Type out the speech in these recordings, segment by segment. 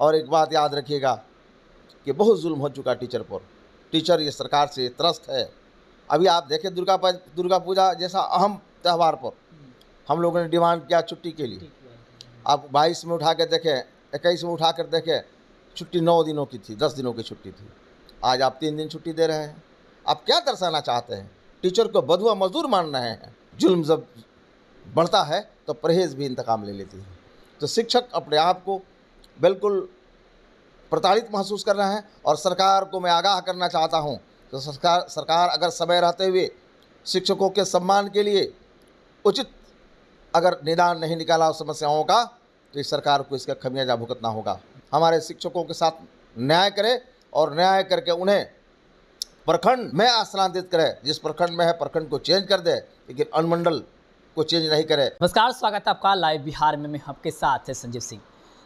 और एक बात याद रखिएगा कि बहुत जुल्म हो चुका टीचर पर। टीचर ये सरकार से त्रस्त है। अभी आप देखें दुर्गा पूजा जैसा अहम त्यौहार पर हम लोगों ने डिमांड किया छुट्टी के लिए। आप 22 में उठा कर देखें, 21 में उठा कर देखें, छुट्टी 9 दिनों की थी, 10 दिनों की छुट्टी थी। आज आप 3 दिन छुट्टी दे रहे हैं। आप क्या दर्शाना चाहते हैं? टीचर को बधुआ मजदूर मान रहे हैं। जुल्म जब बढ़ता है तो परहेज़ भी इंतकाम ले लेती है। तो शिक्षक अपने आप को बिल्कुल प्रताड़ित महसूस कर रहे हैं और सरकार को मैं आगाह करना चाहता हूं तो सरकार अगर समय रहते हुए शिक्षकों के सम्मान के लिए उचित अगर निदान नहीं निकाला उस समस्याओं का तो इस सरकार को इसका खमियाजा भुगतना होगा। हमारे शिक्षकों के साथ न्याय करे और न्याय करके उन्हें प्रखंड में स्थानांतरित करे। जिस प्रखंड में है प्रखंड को चेंज कर दे, लेकिन अनुमंडल को चेंज नहीं करे। नमस्कार, स्वागत है आपका लाइव बिहार में। मैं आपके साथ है संजीव सिंह।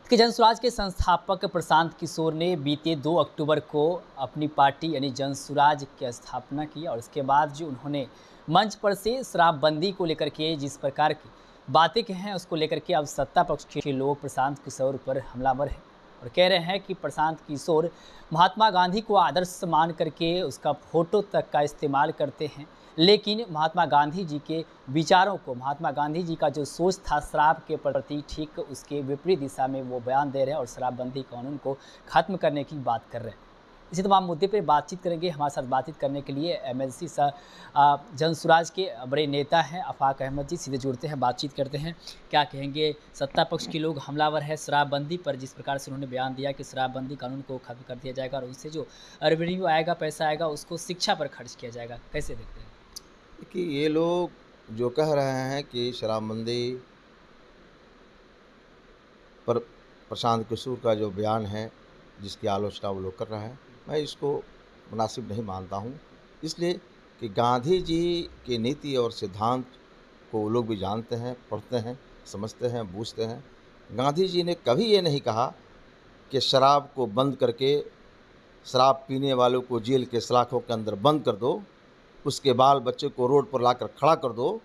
कि जनसुराज के संस्थापक प्रशांत किशोर ने बीते 2 अक्टूबर को अपनी पार्टी यानी जनसुराज की स्थापना की और उसके बाद जो उन्होंने मंच पर से शराबबंदी को लेकर के जिस प्रकार की बातें कही हैं उसको लेकर के अब सत्ता पक्ष के लोग प्रशांत किशोर पर हमलावर हैं और कह रहे हैं कि प्रशांत किशोर महात्मा गांधी को आदर्श मान करके उसका फोटो तक का इस्तेमाल करते हैं, लेकिन महात्मा गांधी जी के विचारों को, महात्मा गांधी जी का जो सोच था शराब के प्रति, ठीक उसके विपरीत दिशा में वो बयान दे रहे हैं और शराबबंदी कानून को ख़त्म करने की बात कर रहे हैं। इसी तमाम मुद्दे पर बातचीत करेंगे। हमारे साथ बातचीत करने के लिए एमएलसी जनसुराज के बड़े नेता हैं आफाक अहमद जी, सीधे जुड़ते हैं, बातचीत करते हैं। क्या कहेंगे? सत्ता पक्ष के लोग हमलावर है शराबबंदी पर, जिस प्रकार से उन्होंने बयान दिया कि शराबबंदी कानून को खत्म कर दिया जाएगा और उससे जो रेवेन्यू आएगा, पैसा आएगा, उसको शिक्षा पर खर्च किया जाएगा। कैसे देखते हैं? कि ये लोग जो कह रहे हैं कि शराबबंदी पर प्रशांत किशोर का जो बयान है जिसकी आलोचना वो लोग कर रहे हैं, मैं इसको मुनासिब नहीं मानता हूँ। इसलिए कि गांधी जी की नीति और सिद्धांत को वो लोग भी जानते हैं, पढ़ते हैं, समझते हैं, बूझते हैं। गांधी जी ने कभी ये नहीं कहा कि शराब को बंद करके शराब पीने वालों को जेल के सलाखों के अंदर बंद कर दो, उसके बाल बच्चे को रोड पर लाकर खड़ा कर दो।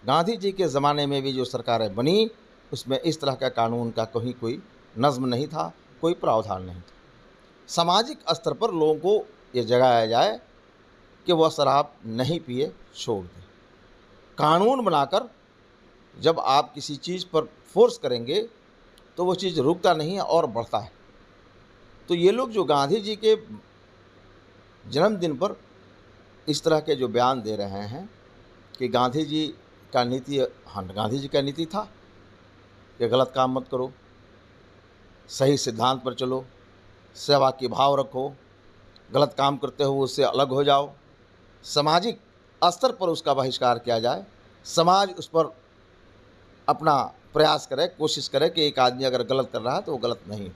गांधी जी के ज़माने में भी जो सरकारें बनी उसमें इस तरह का कानून का कहीं कोई नज़्म नहीं था, कोई प्रावधान नहीं था। सामाजिक स्तर पर लोगों को ये जगाया जाए कि वह शराब नहीं पिए, छोड़ दें। कानून बनाकर जब आप किसी चीज़ पर फोर्स करेंगे तो वो चीज़ रुकता नहीं है और बढ़ता है। तो ये लोग जो गांधी जी के जन्मदिन पर इस तरह के जो बयान दे रहे हैं कि गांधी जी का नीति, हाँ गांधी जी का नीति था कि गलत काम मत करो, सही सिद्धांत पर चलो, सेवा की भाव रखो, गलत काम करते हो उससे अलग हो जाओ, सामाजिक स्तर पर उसका बहिष्कार किया जाए, समाज उस पर अपना प्रयास करे, कोशिश करे कि एक आदमी अगर गलत कर रहा है तो वो गलत नहीं।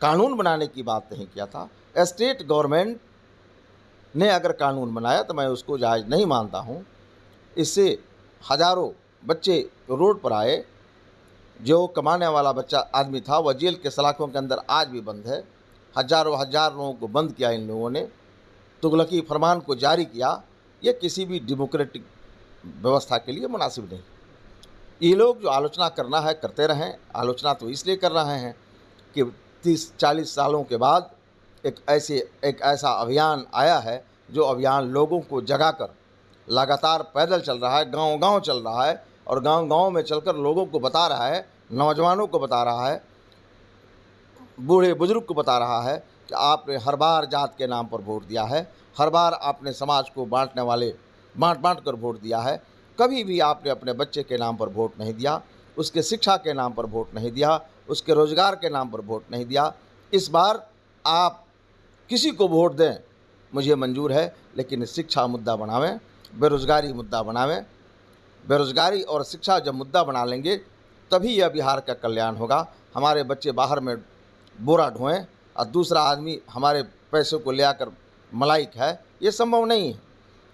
कानून बनाने की बात नहीं किया था। स्टेट गवर्नमेंट ने अगर कानून बनाया तो मैं उसको जायज़ नहीं मानता हूँ। इससे हज़ारों बच्चे रोड पर आए। जो कमाने वाला बच्चा आदमी था वह जेल के सलाखों के अंदर आज भी बंद है। हज़ारों लोगों को बंद किया इन लोगों ने, तुगलकी फरमान को जारी किया। ये किसी भी डेमोक्रेटिक व्यवस्था के लिए मुनासिब नहीं। ये लोग जो आलोचना करना है करते रहें। आलोचना तो इसलिए कर रहे हैं कि 30-40 सालों के बाद एक ऐसा अभियान आया है जो अभियान लोगों को जगाकर लगातार पैदल चल रहा है, गांव-गांव चल रहा है और गांव-गांव में चलकर लोगों को बता रहा है, नौजवानों को बता रहा है, बूढ़े बुजुर्ग को बता रहा है कि आपने हर बार जात के नाम पर वोट दिया है, हर बार आपने समाज को बांटने वाले बांट कर वोट दिया है, कभी भी आपने अपने बच्चे के नाम पर वोट नहीं दिया, उसके शिक्षा के नाम पर वोट नहीं दिया, उसके रोज़गार के नाम पर वोट नहीं दिया। इस बार आप किसी को वोट दें मुझे मंजूर है, लेकिन शिक्षा मुद्दा बनावें, बेरोज़गारी मुद्दा बनावें। बेरोज़गारी और शिक्षा जब मुद्दा बना लेंगे तभी यह बिहार का कल्याण होगा। हमारे बच्चे बाहर में बोरा ढोएं और दूसरा आदमी हमारे पैसों को ले आकर मलाई खाए, ये संभव नहीं है।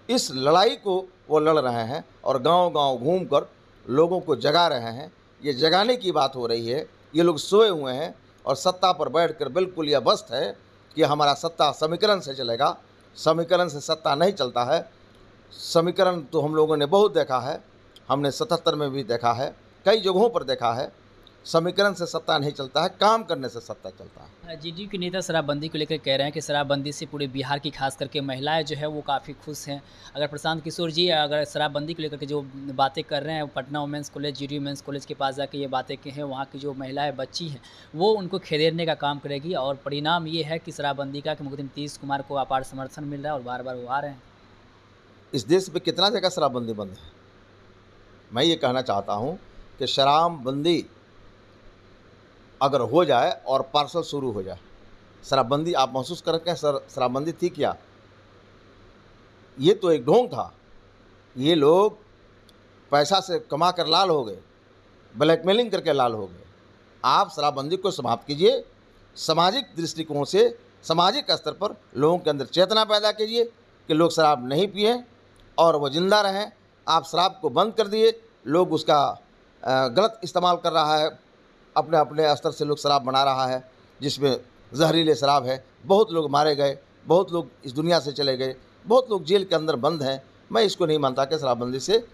इस लड़ाई को वो लड़ रहे हैं और गांव-गांव घूमकर लोगों को जगा रहे हैं। ये जगाने की बात हो रही है। ये लोग सोए हुए हैं और सत्ता पर बैठकर बिल्कुल यह मस्त है कि हमारा सत्ता समीकरण से चलेगा। समीकरण से सत्ता नहीं चलता है। समीकरण तो हम लोगों ने बहुत देखा है। हमने 77 में भी देखा है, कई जगहों पर देखा है। समीकरण से सत्ता नहीं चलता है, काम करने से सत्ता चलता है। जेडीयू के नेता शराबबंदी को लेकर कह रहे हैं कि शराबबंदी से पूरे बिहार की खास करके महिलाएं जो है वो काफ़ी खुश हैं। अगर प्रशांत किशोर जी अगर शराबबंदी को लेकर के जो बातें कर रहे हैं, Patna women's college, JDU women's college के पास जाके ये बातें की हैं, वहाँ की जो महिलाएं बच्ची हैं वो उनको खदेड़ने का काम करेगी और परिणाम ये है कि शराबबंदी का कि मुख्यमंत्री नीतीश कुमार को अपार समर्थन मिल रहा है और बार बार वो आ रहे हैं। इस देश में कितना जगह शराबबंदी बंद है? मैं ये कहना चाहता हूँ कि शराबबंदी अगर हो जाए और पार्सल शुरू हो जाए, शराबबंदी आप महसूस करके शराबबंदी थी क्या? ये तो एक ढोंग था। ये लोग पैसा से कमा कर लाल हो गए, ब्लैकमेलिंग करके लाल हो गए। आप शराबबंदी को समाप्त कीजिए, सामाजिक दृष्टिकोण से सामाजिक स्तर पर लोगों के अंदर चेतना पैदा कीजिए कि लोग शराब नहीं पिएं और वो जिंदा रहें। आप शराब को बंद कर दिए, लोग उसका गलत इस्तेमाल कर रहा है, अपने अपने स्तर से लोग शराब बना रहा है जिसमें जहरीले शराब है। बहुत लोग मारे गए, बहुत लोग इस दुनिया से चले गए, बहुत लोग जेल के अंदर बंद हैं। मैं इसको नहीं मानता कि शराबबंदी से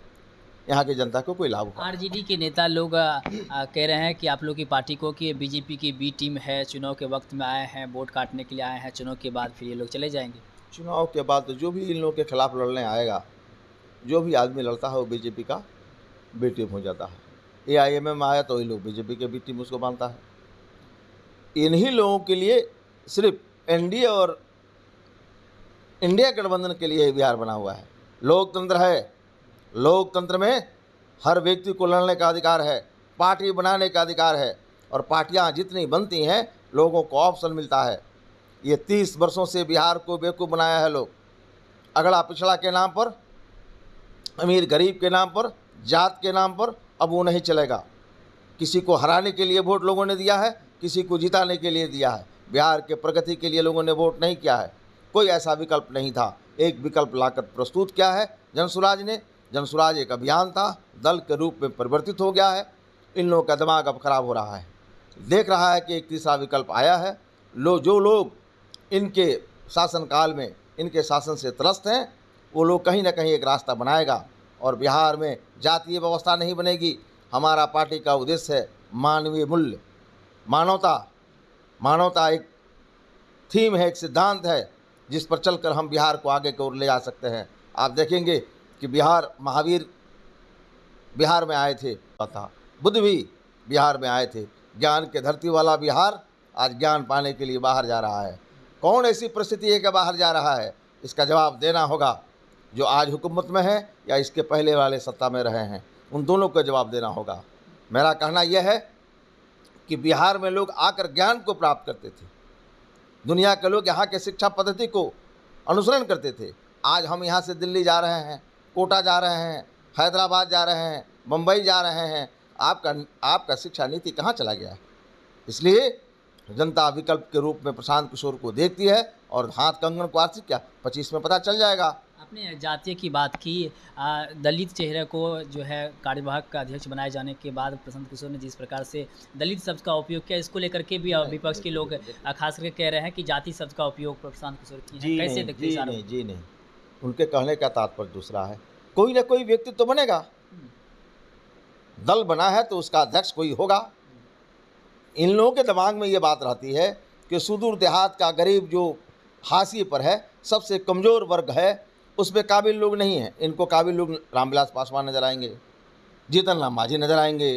यहाँ की जनता को कोई लाभ हो। आरजेडी के नेता लोग कह रहे हैं कि आप लोग की पार्टी को कि बीजेपी की बी टीम है, चुनाव के वक्त में आए हैं, वोट काटने के लिए आए हैं, चुनाव के बाद फिर ये लोग चले जाएंगे। चुनाव के बाद तो जो भी इन लोगों के खिलाफ लड़ने आएगा, जो भी आदमी लड़ता है वो बीजेपी का बी टीम हो जाता है। एआईएमएम में आया तो ये लोग बीजेपी के बी टीम उसको मानता है। इन्हीं लोगों के लिए सिर्फ एनडीए और इंडिया गठबंधन के लिए बिहार बना हुआ है। लोकतंत्र है, लोकतंत्र में हर व्यक्ति को लड़ने का अधिकार है, पार्टी बनाने का अधिकार है और पार्टियां जितनी बनती हैं लोगों को ऑप्शन मिलता है। ये 30 वर्षों से बिहार को बेवकूफ़ बनाया है लोग। अगला पिछड़ा के नाम पर, अमीर गरीब के नाम पर, जात के नाम पर अब वो नहीं चलेगा। किसी को हराने के लिए वोट लोगों ने दिया है, किसी को जिताने के लिए दिया है। बिहार के प्रगति के लिए लोगों ने वोट नहीं किया है। कोई ऐसा विकल्प नहीं था। एक विकल्प लाकर प्रस्तुत किया है जनसुराज ने। जनसुराज एक अभियान था, दल के रूप में परिवर्तित हो गया है। इन लोगों का दिमाग अब खराब हो रहा है। देख रहा है कि एक तीसरा विकल्प आया है। जो लोग इनके शासनकाल में इनके शासन से त्रस्त हैं वो लोग कहीं ना कहीं एक रास्ता बनाएगा और बिहार में जातीय व्यवस्था नहीं बनेगी। हमारा पार्टी का उद्देश्य है मानवीय मूल्य, मानवता। मानवता एक थीम है, एक सिद्धांत है जिस पर चलकर हम बिहार को आगे की ओर ले जा सकते हैं। आप देखेंगे कि महावीर बिहार में आए थे, बुद्ध भी बिहार में आए थे। ज्ञान के धरती वाला बिहार आज ज्ञान पाने के लिए बाहर जा रहा है। कौन ऐसी परिस्थिति है कि बाहर जा रहा है? इसका जवाब देना होगा जो आज हुकूमत में है या इसके पहले वाले सत्ता में रहे हैं, उन दोनों को जवाब देना होगा। मेरा कहना यह है कि बिहार में लोग आकर ज्ञान को प्राप्त करते थे। दुनिया के लोग यहाँ के शिक्षा पद्धति को अनुसरण करते थे। आज हम यहाँ से दिल्ली जा रहे हैं, कोटा जा रहे हैं, हैदराबाद जा रहे हैं, मुंबई जा रहे हैं। आपका शिक्षा नीति कहाँ चला गया है? इसलिए जनता विकल्प के रूप में प्रशांत किशोर को देखती है और हाथ कंगन को आर्थिक क्या 25 में पता चल जाएगा। आपने जातीय की बात की। दलित चेहरे को जो है कार्यवाहक का अध्यक्ष बनाए जाने के बाद प्रशांत किशोर ने जिस प्रकार से दलित शब्द का उपयोग किया, इसको लेकर के भी विपक्ष के लोग खास करके कह रहे हैं कि जाति शब्द का उपयोग प्रशांत किशोर किए हैं। कैसे देखते हैं? जी नहीं, उनके कहने का तात्पर्य दूसरा है। कोई ना कोई व्यक्ति तो बनेगा। दल बना है तो उसका अध्यक्ष कोई होगा। इन लोगों के दिमाग में ये बात रहती है कि सुदूर देहात का गरीब जो हाशिए पर है, सबसे कमज़ोर वर्ग है, उसमें काबिल लोग नहीं हैं। इनको काबिल लोग रामविलास पासवान नजर आएंगे, जीतन राम मांझी नजर आएंगे,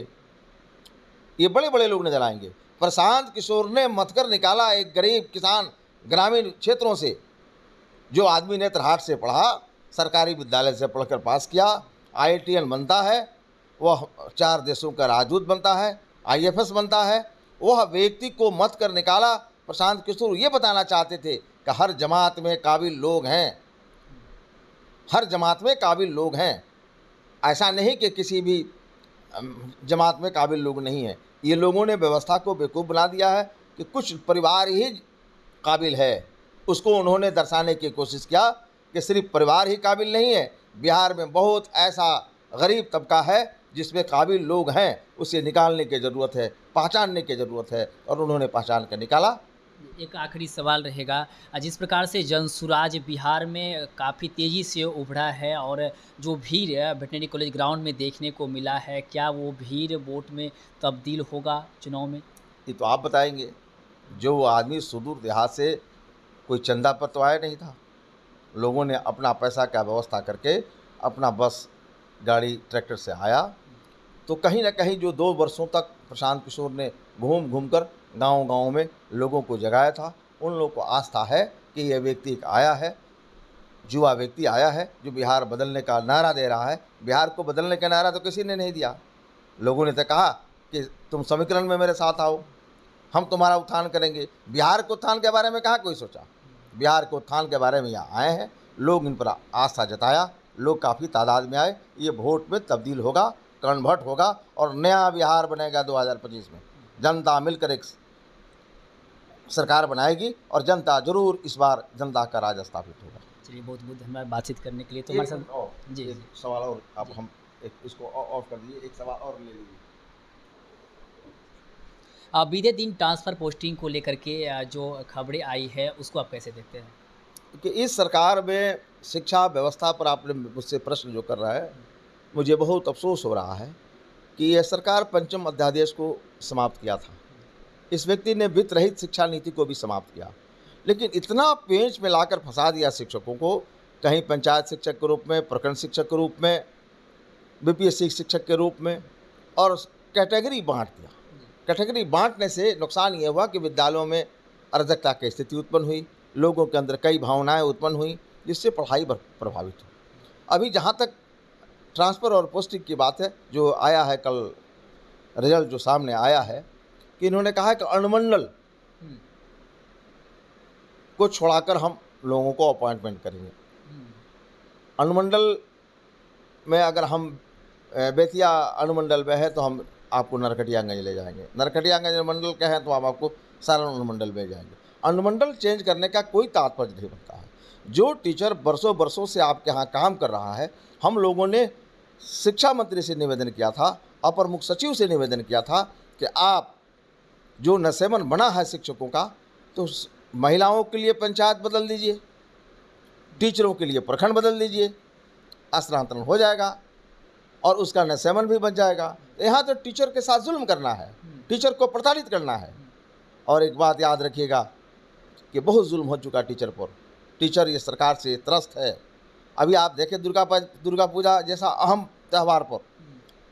ये बड़े बड़े लोग नजर आएंगे। प्रशांत किशोर ने मतकर निकाला एक गरीब किसान ग्रामीण क्षेत्रों से, जो आदमी नेत्रहाट से पढ़ा, सरकारी विद्यालय से पढ़कर पास किया, IITN बनता है, वह 4 देशों का राजदूत बनता है, IFS बनता है। वह व्यक्ति को मत कर निकाला। प्रशांत किशोर ये बताना चाहते थे कि हर जमात में काबिल लोग हैं, हर जमात में काबिल लोग हैं। ऐसा नहीं कि किसी भी जमात में काबिल लोग नहीं हैं। ये लोगों ने व्यवस्था को बेवकूफ़ बना दिया है कि कुछ परिवार ही काबिल है। उसको उन्होंने दर्शाने की कोशिश किया कि सिर्फ परिवार ही काबिल नहीं है। बिहार में बहुत ऐसा गरीब तबका है जिसमें काबिल लोग हैं, उसे निकालने की ज़रूरत है, पहचानने की ज़रूरत है, और उन्होंने पहचान कर निकाला। एक आखिरी सवाल रहेगा। जिस प्रकार से जनसुराज बिहार में काफ़ी तेज़ी से उभरा है और जो भीड़ है वेटरनरी कॉलेज ग्राउंड में देखने को मिला है, क्या वो भीड़ वोट में तब्दील होगा चुनाव में? ये तो आप बताएँगे। जो आदमी सुदूर देहात से कोई चंदा पर तो आया नहीं था। लोगों ने अपना पैसा का व्यवस्था करके अपना बस, गाड़ी, ट्रैक्टर से आया। तो कहीं न कहीं जो 2 वर्षों तक प्रशांत किशोर ने घूम-घूम कर गाँव-गाँव में लोगों को जगाया था, उन लोगों को आस्था है कि ये व्यक्ति एक आया है, युवा व्यक्ति आया है, जो बिहार बदलने का नारा दे रहा है। बिहार को बदलने का नारा तो किसी ने नहीं दिया। लोगों ने तो कहा कि तुम समीकरण में मेरे साथ आओ, हम तुम्हारा उत्थान करेंगे। बिहार के उत्थान के बारे में कहाँ कोई सोचा। बिहार के उत्थान के बारे में यहाँ आए हैं, लोग इन पर आस्था जताया, लोग काफ़ी तादाद में आए। ये वोट में तब्दील होगा, कन्वर्ट होगा और नया बिहार बनेगा 2025 में। जनता मिलकर एक सरकार बनाएगी और जनता ज़रूर इस बार जनता का राज स्थापित होगा। चलिए बहुत-बहुत धन्यवाद बातचीत करने के लिए। तो एक हमारे मिनट और, साथ जी, एक जी। सवाल और आप हम एक इसको ऑफ कर दीजिए, एक सवाल और ले लीजिए। बीते दिन ट्रांसफ़र पोस्टिंग को लेकर के जो खबरें आई है, उसको आप कैसे देखते हैं? कि इस सरकार में शिक्षा व्यवस्था पर आपने मुझसे प्रश्न जो कर रहा है, मुझे बहुत अफ़सोस हो रहा है कि यह सरकार पंचम अध्यादेश को समाप्त किया था। इस व्यक्ति ने वित्त रहित शिक्षा नीति को भी समाप्त किया, लेकिन इतना पेंच में लाकर फंसा दिया शिक्षकों को, कहीं पंचायत शिक्षक के रूप में, प्रखंड शिक्षक के रूप में, बीपीएससी शिक्षक के रूप में, और कैटेगरी बाँट दिया। कैटेगरी बाँटने से नुकसान ये हुआ कि विद्यालयों में अराजकता की स्थिति उत्पन्न हुई, लोगों के अंदर कई भावनाएं उत्पन्न हुई, जिससे पढ़ाई प्रभावित हुई। अभी जहाँ तक ट्रांसफ़र और पोस्टिंग की बात है, जो आया है कल रिजल्ट जो सामने आया है कि इन्होंने कहा है कि अनुमंडल हुँ, को छोड़ाकर हम लोगों को अपॉइंटमेंट करेंगे। हुँ, अनुमंडल में अगर हम बेतिया अनुमंडल में है तो हम आपको नरकटियागंज ले जाएंगे, नरकटियागंज अनुमंडल के हैं तो हम आपको सारण अनुमंडल में जाएंगे। अनुमंडल चेंज करने का कोई तात्पर्य नहीं बनता है। जो टीचर बरसों बरसों से आपके यहाँ काम कर रहा है, हम लोगों ने शिक्षा मंत्री से निवेदन किया था, अपर मुख्य सचिव से निवेदन किया था कि आप जो नसेमन बना है शिक्षकों का, तो महिलाओं के लिए पंचायत बदल दीजिए, टीचरों के लिए प्रखंड बदल दीजिए, स्थानांतरण हो जाएगा और उसका नसेमन भी बच जाएगा। यहाँ तो टीचर के साथ जुल्म करना है, टीचर को प्रताड़ित करना है। और एक बात याद रखिएगा कि बहुत जुल्म हो चुका टीचर पर। टीचर ये सरकार से त्रस्त है। अभी आप देखें दुर्गा पूजा जैसा अहम त्यौहार पर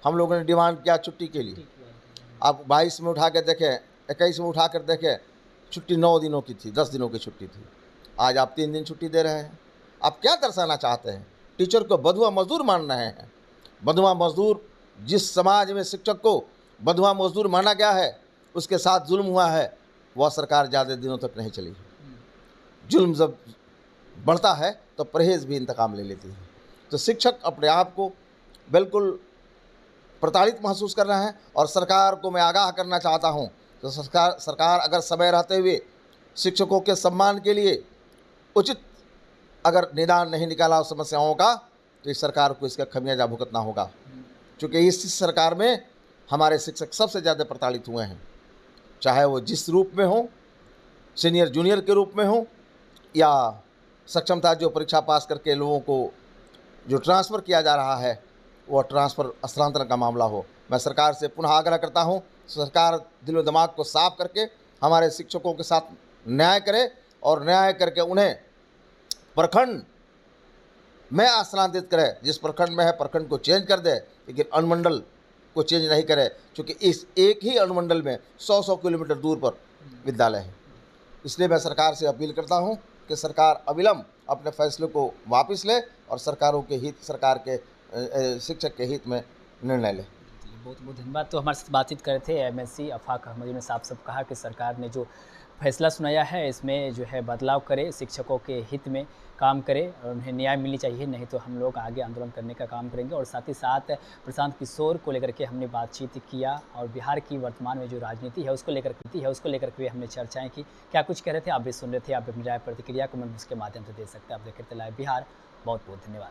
हम लोगों ने डिमांड किया छुट्टी के लिए। आप 22 में उठा के देखें, 21 में उठा कर देखें, छुट्टी 9 दिनों की थी, 10 दिनों की छुट्टी थी। आज आप 3 दिन छुट्टी दे रहे हैं। आप क्या दर्शाना चाहते हैं? टीचर को बंधुआ मजदूर मान रहे हैं। बंधुआ मजदूर, जिस समाज में शिक्षक को बंधुआ मजदूर माना गया है, उसके साथ जुल्म हुआ है, वह सरकार ज़्यादा दिनों तक नहीं चली। जुल्म जब बढ़ता है तो परहेज़ भी इंतकाम ले लेती है। तो शिक्षक अपने आप को बिल्कुल प्रताड़ित महसूस कर रहे हैं और सरकार को मैं आगाह करना चाहता हूं, तो सरकार अगर समय रहते हुए शिक्षकों के सम्मान के लिए उचित अगर निदान नहीं निकाला उस समस्याओं का, तो इस सरकार को इसका खमियाजा भुगतना होगा। क्योंकि इस सरकार में हमारे शिक्षक सबसे ज़्यादा प्रताड़ित हुए हैं, चाहे वो जिस रूप में हो, सीनियर जूनियर के रूप में हो, या सक्षमता जो परीक्षा पास करके लोगों को जो ट्रांसफ़र किया जा रहा है, वो ट्रांसफ़र स्थानांतरण का मामला हो। मैं सरकार से पुनः आग्रह करता हूं, सरकार दिलो दिमाग को साफ करके हमारे शिक्षकों के साथ न्याय करे और न्याय करके उन्हें प्रखंड में स्थानांतरित करे। जिस प्रखंड में है प्रखंड को चेंज कर दे, लेकिन अनुमंडल को चेंज नहीं करे, क्योंकि इस एक ही अनुमंडल में 100-100 किलोमीटर दूर पर विद्यालय है। इसलिए मैं सरकार से अपील करता हूं कि सरकार अविलंब अपने फैसले को वापस ले और सरकार के शिक्षक के हित में निर्णय ले। बहुत बहुत धन्यवाद। तो हमारे साथ बातचीत कर रहे थे एमएससी आफाक अहमदी ने साफ कहा कि सरकार ने जो फैसला सुनाया है, इसमें जो है बदलाव करे, शिक्षकों के हित में काम करे और उन्हें न्याय मिलनी चाहिए, नहीं तो हम लोग आगे आंदोलन करने का काम करेंगे। और साथ ही साथ प्रशांत किशोर को लेकर के हमने बातचीत किया और बिहार की वर्तमान में जो राजनीति है उसको लेकर के हमने चर्चाएं की। क्या कुछ कह रहे थे आप भी सुन रहे थे। आप अपनी राय प्रतिक्रिया कमेंट बॉक्स के माध्यम से दे सकते हैं। आप देखते लाइव बिहार। बहुत बहुत धन्यवाद।